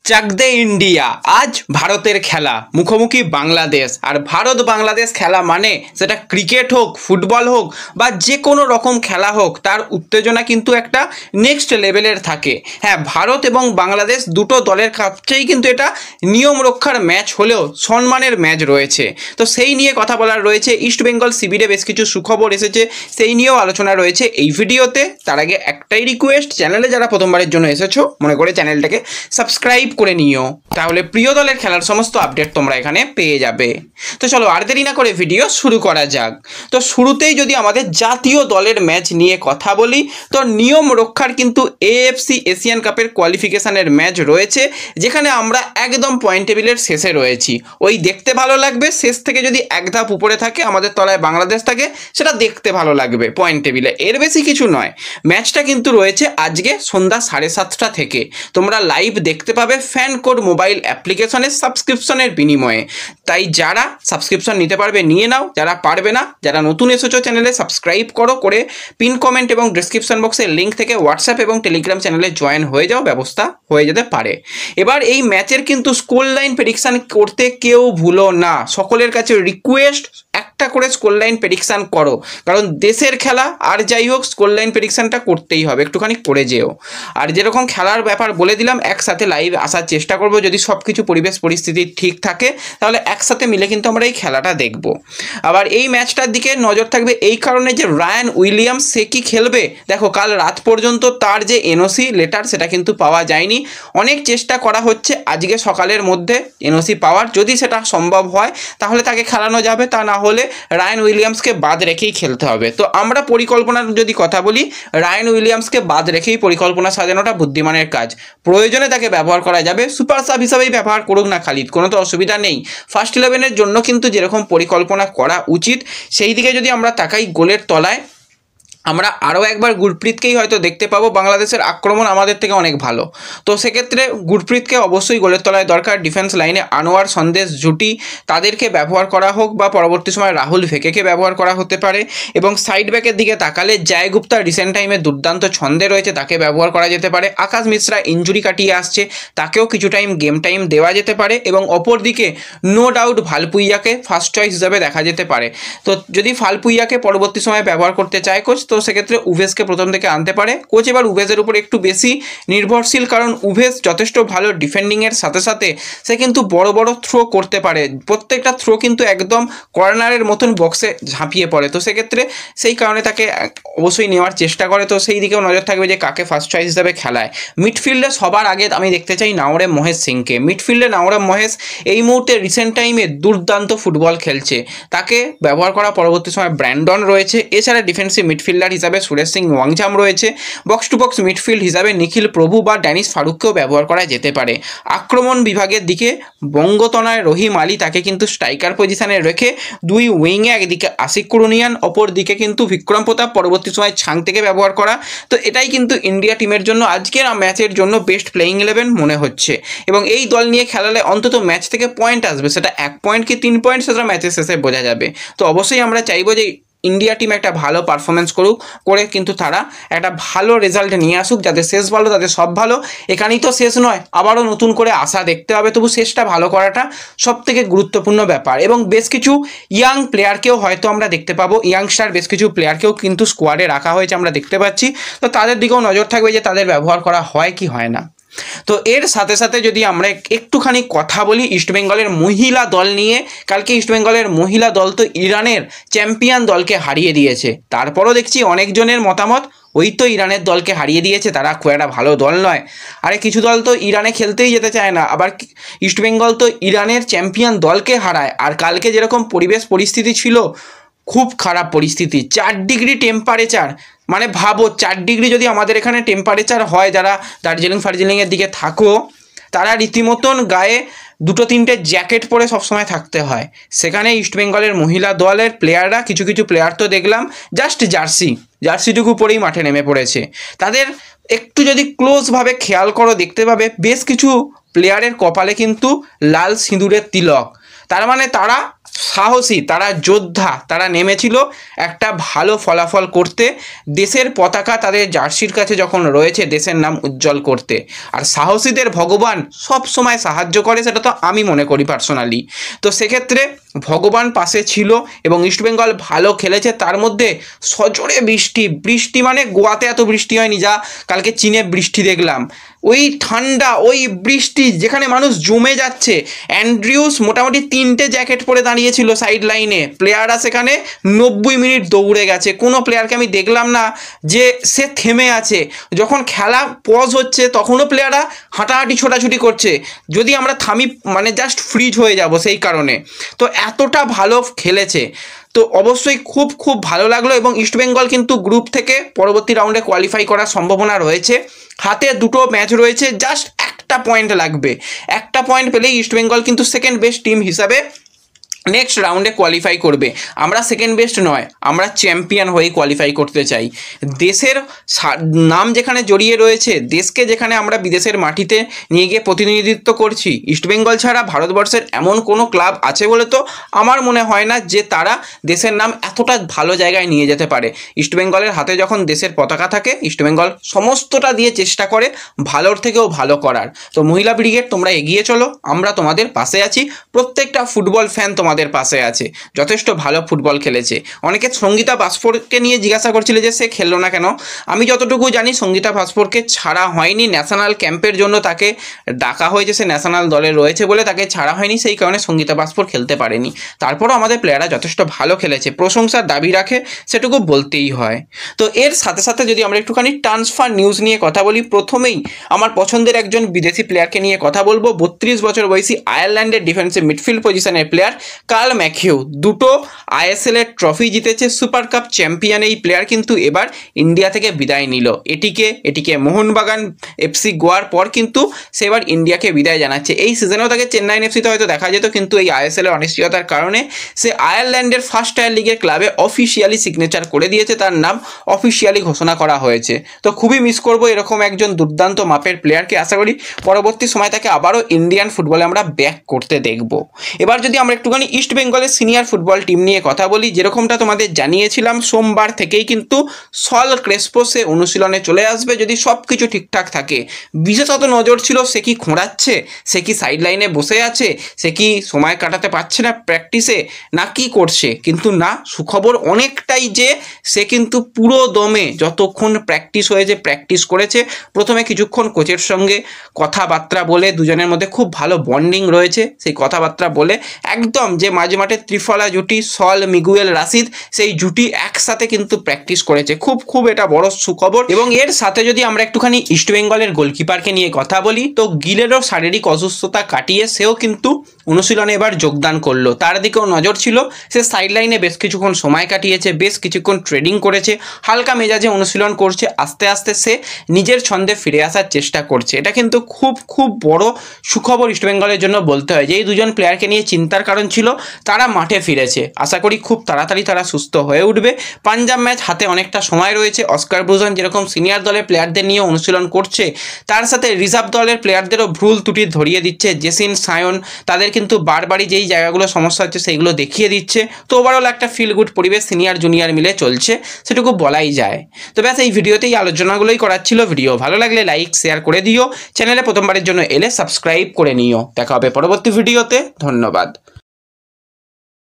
চাক দে ইন্ডিয়া। আজ ভারতের খেলা, মুখোমুখি বাংলাদেশ। আর ভারত বাংলাদেশ খেলা মানে সেটা ক্রিকেট হোক, ফুটবল হোক বা যে কোনো রকম খেলা হোক, তার উত্তেজনা কিন্তু একটা নেক্সট লেভেলের থাকে। হ্যাঁ, ভারত এবং বাংলাদেশ দুটো দলের কাছেই কিন্তু এটা নিয়ম রক্ষার ম্যাচ হলেও সম্মানের ম্যাচ রয়েছে। তো সেই নিয়ে কথা বলার রয়েছে। ইস্ট বেঙ্গল শিবিরে বেশ কিছু সুখবর এসেছে, সেই নিয়েও আলোচনা রয়েছে এই ভিডিওতে। তার আগে একটাই রিকোয়েস্ট, চ্যানেলে যারা প্রথমবারের জন্য এসেছো মনে করে চ্যানেলটাকে সাবস্ক্রাইব করে নিও, তাহলে প্রিয় দলের খেলার সমস্ত আপডেট তোমরা এখানে পেয়ে যাবে। তো চলো আর দেরি না করে ভিডিও শুরু করা যাক। তো শুরুতেই যদি আমাদের জাতীয় দলের ম্যাচ নিয়ে কথা বলি, তো নিয়ম রক্ষার কিন্তু এএফসি এশিয়ান কাপের কোয়ালিফিকেশনের ম্যাচ রয়েছে, যেখানে আমরা একদম পয়েন্ট টেবিলের শেষে রয়েছি। ওই দেখতে ভালো লাগবে, শেষ থেকে যদি এক ধাপ উপরে থাকে, আমাদের তলায় বাংলাদেশ থাকে, সেটা দেখতে ভালো লাগবে পয়েন্ট টেবিলে, এর বেশি কিছু নয়। ম্যাচটা কিন্তু রয়েছে আজকে সন্ধ্যা 7:30 থেকে। তোমরা লাইভ দেখতে পাবে ফ্যান কোড মোবাইল অ্যাপ্লিকেশনের সাবস্ক্রিপশনের বিনিময়ে। তাই যারা সাবস্ক্রিপশন নিতে পারবে নিয়ে নাও, যারা পারবে না, যারা নতুন এসেছো চ্যানেলে সাবস্ক্রাইব করে পিন কমেন্ট এবং ডিসক্রিপশন বক্সের লিঙ্ক থেকে হোয়াটসঅ্যাপ এবং টেলিগ্রাম চ্যানেলে জয়েন হয়ে যাও, ব্যবস্থা হয়ে যেতে পারে। এবার এই ম্যাচের কিন্তু স্কোর লাইন প্রেডিকশান করতে কেউ ভুলো না, সকলের কাছে রিকোয়েস্ট, একটা করে স্কোর লাইন প্রেডিকশান করো, কারণ দেশের খেলা আর যাই হোক স্কোর লাইন প্রেডিকশানটা করতেই হবে, একটুখানি করে যেও। আর যেরকম খেলার ব্যাপার বলে দিলাম, একসাথে লাইভ আসার চেষ্টা করব, যদি সব কিছু পরিবেশ পরিস্থিতি ঠিক থাকে তাহলে একসাথে মিলে কিন্তু আমরা এই খেলাটা দেখব। আবার এই ম্যাচটার দিকে নজর থাকবে এই কারণে যে রায়ান উইলিয়ামস সে কি খেলবে। দেখো, কাল রাত পর্যন্ত তার যে এনওসি লেটার সেটা কিন্তু পাওয়া যায়নি। অনেক চেষ্টা করা হচ্ছে আজকে সকালের মধ্যে এনওসি পাওয়ার, যদি সেটা সম্ভব হয় তাহলে তাকে খেলানো যাবে, তা না হলে রায়ান উইলিয়ামসকে বাদ রেখেই খেলতে হবে। তো আমরা পরিকল্পনার যদি কথা বলি, রায়ান উইলিয়ামসকে বাদ রেখেই পরিকল্পনা সাজানোটা বুদ্ধিমানের কাজ। প্রয়োজনে তাকে ব্যবহার করা যাবে, সুপার সাব হিসাবেই ব্যবহার করুক না খালিদ, কোনো তো অসুবিধা নেই। ফার্স্ট 11-এর জন্য কিন্তু যেরকম পরিকল্পনা করা উচিত সেই দিকে যদি আমরা তাকাই, গোলের তলায় আমরা আরও একবার গুরপ্রীতকেই হয়তো দেখতে পাবো। বাংলাদেশের আক্রমণ আমাদের থেকে অনেক ভালো, তো সেক্ষেত্রে গুরপ্রীতকে অবশ্যই গোলের তলায় দরকার। ডিফেন্স লাইনে আনোয়ার সন্দেশ জুটি, তাদেরকে ব্যবহার করা হোক, বা পরবর্তী সময় রাহুল ভেকেকে ব্যবহার করা হতে পারে। এবং সাইড ব্যাকের দিকে তাকালে জয় গুপ্তা রিসেন্ট টাইমে দুর্দান্ত ছন্দে রয়েছে, তাকে ব্যবহার করা যেতে পারে। আকাশ মিশ্রা ইঞ্জুরি কাটিয়ে আসছে, তাকেও কিছু গেম টাইম দেওয়া যেতে পারে। এবং অপরদিকে নো ডাউট ভালপুইয়াকে ফার্স্ট চয়েস হিসাবে দেখা যেতে পারে। তো যদি ভালপুইয়াকে পরবর্তী সময় ব্যবহার করতে চায় কোচ, তো সেক্ষেত্রে উভেসকে প্রথম থেকে আনতে পারে কোচ। এবার উভেসের উপর একটু বেশি নির্ভরশীল, কারণ উভেস যথেষ্ট ভালো ডিফেন্ডিংয়ের সাথে সাথে সে কিন্তু বড় বড় থ্রো করতে পারে, প্রত্যেকটা থ্রো কিন্তু একদম কর্নারের মতন বক্সে ঝাঁপিয়ে পড়ে। তো সেক্ষেত্রে সেই কারণে তাকে অবশ্যই নেওয়ার চেষ্টা করে। তো সেই দিকেও নজর থাকবে যে কাকে ফার্স্ট চয়েস হিসাবে খেলায়। মিডফিল্ডে সবার আগে আমি দেখতে চাই নাওরেম মহেশ সিংকে। মিডফিল্ডে নাওরেম মহেশ এই মুহূর্তে রিসেন্ট টাইমে দুর্দান্ত ফুটবল খেলছে, তাকে ব্যবহার করা। পরবর্তী সময় ব্র্যান্ডন রয়েছে, এছাড়া ডিফেন্সিভ মিডফিল্ডার হিসাবে সুরেশ সিং ওয়াংচাম রয়েছে। বক্স টু বক্স মিডফিল্ড হিসাবে নিখিল প্রভু বা ড্যানিশ ফারুককেও ব্যবহার করা যেতে পারে। আক্রমণ বিভাগের দিকে বঙ্গতনয় রহিম আলী, তাকে কিন্তু স্ট্রাইকার পজিশনে রেখে দুই উইংয়ে, একদিকে আশিক কুরুনিয়ান, অপর দিকে কিন্তু বিক্রম প্রতাপ, পরবর্তী সময় ছাং থেকে ব্যবহার করা। তো এটাই কিন্তু ইন্ডিয়া টিমের জন্য আজকের ম্যাচের জন্য বেস্ট প্লেয়িং 11 মনে হচ্ছে। এবং এই দল নিয়ে খেলালে অন্তত ম্যাচ থেকে পয়েন্ট আসবে, সেটা 1 পয়েন্ট কি 3 পয়েন্ট সেটা ম্যাচের শেষে বোঝা যাবে। তো অবশ্যই আমরা চাইবো যে ইন্ডিয়া টিম একটা ভালো পারফরমেন্স করুক, করে কিন্তু তারা একটা ভালো রেজাল্ট নিয়ে আসুক, যাদের শেষ ভালো তাদের সব ভালো। এখানেই তো শেষ নয়, আবারও নতুন করে আশা দেখতে হবে, তবু শেষটা ভালো করাটা সবথেকে গুরুত্বপূর্ণ ব্যাপার। এবং বেশ কিছু ইয়াং প্লেয়ারকেও হয়তো আমরা দেখতে পাবো, ইয়াংস্টার বেশ কিছু প্লেয়ারকেও কিন্তু স্কোয়াডে রাখা হয়েছে, আমরা দেখতে পাচ্ছি। তো তাদের দিকেও নজর থাকবে যে তাদের ব্যবহার করা হয় কি হয় না। তো এর সাথে সাথে যদি আমরা একটুখানি কথা বলি ইস্টবেঙ্গলের মহিলা দল নিয়ে, কালকে ইস্টবেঙ্গলের মহিলা দল তো ইরানের চ্যাম্পিয়ন দলকে হারিয়ে দিয়েছে। তারপরও দেখছি অনেকজনের মতামত ওই তো ইরানের দলকে হারিয়ে দিয়েছে, তারা খুব একটা ভালো দল নয়। আরে কিছু দল তো ইরানে খেলতেই যেতে চায় না, আবার ইস্টবেঙ্গল তো ইরানের চ্যাম্পিয়ন দলকে হারায়। আর কালকে যেরকম পরিবেশ পরিস্থিতি ছিল, খুব খারাপ পরিস্থিতি, 4 ডিগ্রি টেম্পারেচার। মানে ভাবো 4 ডিগ্রি যদি আমাদের এখানে টেম্পারেচার হয়, যারা দার্জিলিংয়ের দিকে থাকো তারা রীতিমতন গায়ে 2-3টে জ্যাকেট পরে সবসময় থাকতে হয়। সেখানে ইস্টবেঙ্গলের মহিলা দলের প্লেয়াররা, কিছু প্লেয়ার তো দেখলাম জাস্ট জার্সিটুকু পরেই মাঠে নেমে পড়েছে। তাদের একটু যদি ক্লোজভাবে খেয়াল করো দেখতে পাবে বেশ কিছু প্লেয়ারের কপালে কিন্তু লাল সিঁদুরের তিলক, তার মানে তারা সাহসী, তারা যোদ্ধা, তারা নেমেছিল একটা ভালো ফলাফল করতে, দেশের পতাকা তাদের জার্সির কাছে যখন রয়েছে দেশের নাম উজ্জ্বল করতে। আর সাহসীদের ভগবান সব সময় সাহায্য করে, সেটা তো আমি মনে করি পার্সোনালি। তো সেক্ষেত্রে ভগবান পাশে ছিল এবং ইস্টবেঙ্গল ভালো খেলেছে। তার মধ্যে সজোরে বৃষ্টি মানে গোয়াতে এত বৃষ্টি হয়নি যা কালকে চীনে বৃষ্টি দেখলাম, ওই ঠান্ডা, ওই বৃষ্টি, যেখানে মানুষ জমে যাচ্ছে। অ্যান্ড্রিউস মোটামুটি 3টে জ্যাকেট পরে দাঁড়িয়েছিল সাইড লাইনে, প্লেয়াররা সেখানে 90 মিনিট দৌড়ে গেছে। কোনো প্লেয়ারকে আমি দেখলাম না যে সে থেমে আছে। যখন খেলা পজ হচ্ছে তখনও প্লেয়াররা হাঁটাহাঁটি ছোটাছুটি করছে, যদি আমরা থামি মানে জাস্ট ফ্রিজ হয়ে যাব সেই কারণে। তো এতটা ভালো খেলেছে, তো অবশ্যই খুব খুব ভালো লাগলো। এবং ইস্টবেঙ্গল কিন্তু গ্রুপ থেকে পরবর্তী রাউন্ডে কোয়ালিফাই করার সম্ভাবনা রয়েছে। হাতে 2টো ম্যাচ রয়েছে, জাস্ট একটা পয়েন্ট লাগবে। একটা পয়েন্ট পেলেই ইস্টবেঙ্গল কিন্তু সেকেন্ড বেস্ট টিম হিসাবে নেক্সট রাউন্ডে কোয়ালিফাই করবে। আমরা সেকেন্ড বেস্ট নয়, আমরা চ্যাম্পিয়ন হয়ে কোয়ালিফাই করতে চাই। দেশের নাম যেখানে জড়িয়ে রয়েছে, দেশকে যেখানে আমরা বিদেশের মাটিতে নিয়ে গিয়ে প্রতিনিধিত্ব করছি, ইস্টবেঙ্গল ছাড়া ভারতবর্ষের এমন কোনো ক্লাব আছে বলে তো আমার মনে হয় না যে তারা দেশের নাম এতটা ভালো জায়গায় নিয়ে যেতে পারে। ইস্টবেঙ্গলের হাতে যখন দেশের পতাকা থাকে, ইস্টবেঙ্গল সমস্তটা দিয়ে চেষ্টা করে ভালোর থেকেও ভালো করার। তো মহিলা ব্রিগেড, তোমরা এগিয়ে চলো, আমরা তোমাদের পাশে আছি। প্রত্যেকটা ফুটবল ফ্যান তোমাদের পাশে আছে, যথেষ্ট ভালো ফুটবল খেলেছে। অনেকে সঙ্গীতা ভাস্করকে নিয়ে জিজ্ঞাসা করছিল যে সে খেললো না কেন। আমি যতটুকু জানি সঙ্গীতা ভাস্করকে ছাড়া হয়নি, ন্যাশনাল ক্যাম্পের জন্য তাকে ডাকা হয়েছে, সে ন্যাশনাল দলে রয়েছে বলে তাকে ছাড়া হয়নি, সেই কারণে সঙ্গীতা ভাস্কর খেলতে পারেনি। তারপরও আমাদের প্লেয়াররা যথেষ্ট ভালো খেলেছে, প্রশংসার দাবি রাখে, সেটুকু বলতেই হয়। তো এর সাথে সাথে যদি আমরা একটুখানি ট্রান্সফার নিউজ নিয়ে কথা বলি, প্রথমেই আমার পছন্দের একজন বিদেশি প্লেয়ারকে নিয়ে কথা বলবো। 32 বছর বয়সী আয়ারল্যান্ডের ডিফেন্সিভ মিডফিল্ড পজিশনের প্লেয়ার কার্ল ম্যাকিউ, 2টো ISL এর ট্রফি জিতেছে, সুপার কাপ চ্যাম্পিয়ন এই প্লেয়ার কিন্তু এবার ইন্ডিয়া থেকে বিদায় নিল। এটিকে মোহনবাগান FC গোয়ার পর কিন্তু সে এবার ইন্ডিয়াকে বিদায় জানাচ্ছে। এই সিজনেও তাকে চেন্নাইন FCতে হয়তো দেখা যেত, কিন্তু এই ISL এর অনিশ্চয়তার কারণে সে আয়ারল্যান্ডের ফার্স্ট টায়ার লিগের ক্লাবে অফিসিয়ালি সিগনেচার করে দিয়েছে, তার নাম অফিসিয়ালি ঘোষণা করা হয়েছে। তো খুবই মিস করবো এরকম একজন দুর্দান্ত মাপের প্লেয়ারকে। আশা করি পরবর্তী সময় তাকে আবারও ইন্ডিয়ান ফুটবলে আমরা ব্যাক করতে দেখব। এবার যদি আমরা একটুখানি ইস্ট বেঙ্গলের সিনিয়র ফুটবল টিম নিয়ে কথা বলি, যেরকমটা তোমাদের জানিয়েছিলাম সোমবার থেকেই কিন্তু সল ক্রেসপো সে অনুশীলনে চলে আসবে যদি সব কিছু ঠিকঠাক থাকে। বিশেষত নজর ছিল সে কি খোঁড়াচ্ছে, সে কি সাইড লাইনে বসে আছে, সে কি সময় কাটাতে পারছে না প্র্যাকটিসে, না কি করছে। কিন্তু না, সুখবর অনেকটাই যে সে কিন্তু পুরো দমে যতক্ষণ প্র্যাকটিস হয়েছে প্র্যাকটিস করেছে। প্রথমে কিছুক্ষণ কোচের সঙ্গে কথাবার্তা বলে, দুজনের মধ্যে খুব ভালো বন্ডিং রয়েছে, সেই কথাবার্তা বলে একদম যে মাঝে মাঠে ত্রিফলা জুটি সল মিগুয়েল রাশিদ, সেই জুটি একসাথে কিন্তু প্র্যাকটিস করেছে। খুব এটা বড় সুখবর। এবং এর সাথে যদি আমরা একটুখানি ইস্টবেঙ্গলের গোলকিপারকে নিয়ে কথা বলি, তো গিলেরও শারীরিক অসুস্থতা কাটিয়ে সেও কিন্তু অনুশীলনে এবার যোগদান করলো। তার দিকেও নজর ছিল, সে সাইড লাইনে বেশ কিছুক্ষণ সময় কাটিয়েছে, বেশ কিছুক্ষণ ট্রেডিং করেছে, হালকা মেজাজে অনুশীলন করছে। আস্তে আস্তে সে নিজের ছন্দে ফিরে আসার চেষ্টা করছে। এটা কিন্তু খুব বড় সুখবর ইস্টবেঙ্গলের জন্য বলতে হয়। যেই দুজন প্লেয়ারকে নিয়ে চিন্তার কারণ ছিল তারা মাঠে ফিরেছে। আশা করি খুব তাড়াতাড়ি তারা সুস্থ হয়ে উঠবে। পাঞ্জাব ম্যাচ হাতে অনেকটা সময় রয়েছে। অস্কার ব্রুজন যেরকম সিনিয়র দলের প্লেয়ারদের নিয়ে অনুশীলন করছে, তার সাথে রিজার্ভ দলের প্লেয়ারদেরও ভুল ত্রুটি ধরিয়ে দিচ্ছে। জেসিন সায়ন তাদের কিন্তু বারবারই যেই জায়গাগুলো সমস্যা হচ্ছে সেইগুলো দেখিয়ে দিচ্ছে। তো ওভারঅল একটা ফিল গুড পরিবেশ সিনিয়র জুনিয়র মিলে চলছে, সেটুকু বলাই যায়। তো ব্যাস এই ভিডিওতেই আলোচনাগুলোই করার ছিল। ভিডিও ভালো লাগলে লাইক শেয়ার করে দিও, চ্যানেলে প্রথমবারের জন্য এলে সাবস্ক্রাইব করে নিও। দেখা হবে পরবর্তী ভিডিওতে, ধন্যবাদ।